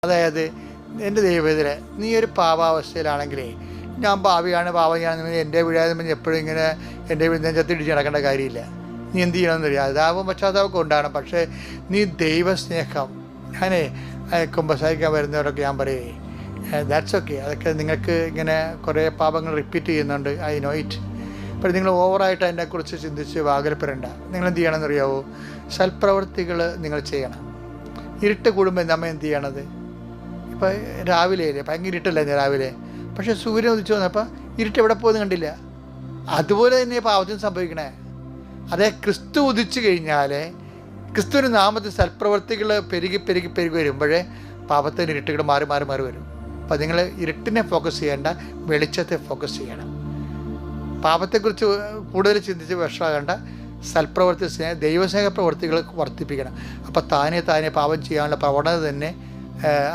അതായത് എൻ്റെ ദൈവത്തിലെ നീ ഒരു പാപാവസ്ഥയിലാണെങ്കിലേ ഞാൻ പാവിയാണെന്ന് എൻ്റെ വീഴാതെ എപ്പോഴും ഇങ്ങനെ എൻ്റെ നെഞ്ചത്തിടിച്ച് നടക്കേണ്ട കാര്യമില്ല. നീ എന്ത് ചെയ്യണമെന്നറിയാം, അതാവും പശ്ചാത്താപമൊക്കെ ഉണ്ടാകണം. പക്ഷേ നീ ദൈവസ്നേഹം, ഞാനേ കുമ്പസാരിക്കാൻ വരുന്നവരൊക്കെ ഞാൻ പറയേ ദാറ്റ്സ് ഓക്കെ. അതൊക്കെ നിങ്ങൾക്ക് ഇങ്ങനെ കുറേ പാപങ്ങൾ റിപ്പീറ്റ് ചെയ്യുന്നുണ്ട്, ഐ നോ ഇറ്റ്. അപ്പോൾ നിങ്ങൾ ഓവറായിട്ട് അതിനെക്കുറിച്ച് ചിന്തിച്ച് വാകരപ്പെടേണ്ട. നിങ്ങൾ എന്ത് ചെയ്യണമെന്നറിയാവോ, സൽപ്രവൃത്തികൾ നിങ്ങൾ ചെയ്യണം. ഇരുട്ട് കൂടുമ്പോൾ നമ്മൾ എന്ത് ചെയ്യണത്, ഇപ്പോൾ രാവിലെ ഭയങ്കര ഇരുട്ടല്ലേ രാവിലെ, പക്ഷേ സൂര്യൻ ഉദിച്ചു വന്നപ്പോൾ ഇരുട്ട് എവിടെ പോകുന്നത് കണ്ടില്ല. അതുപോലെ തന്നെ പാപത്തിന് സംഭവിക്കണേ. അതേ ക്രിസ്തു ഉദിച്ചു കഴിഞ്ഞാൽ ക്രിസ്തുവിൻ്റെ നാമത്തിൽ സൽപ്രവൃത്തികൾ പെരുകി പെരുകി പെരുകി വരുമ്പോഴേ പാപത്തിൻ്റെ ഇരുട്ടുകൾ മാറി മാറി മാറി വരും. അപ്പോൾ നിങ്ങൾ ഇരുട്ടിനെ ഫോക്കസ് ചെയ്യേണ്ട, വെളിച്ചത്തെ ഫോക്കസ് ചെയ്യണം. പാപത്തെക്കുറിച്ച് കൂടുതൽ ചിന്തിച്ച് വിഷമാകേണ്ട, സൽപ്രവൃത്തി ദൈവസ്നേഹ പ്രവൃത്തികൾ വർദ്ധിപ്പിക്കണം. അപ്പോൾ താനെ പാപം ചെയ്യാനുള്ള പ്രവണത തന്നെ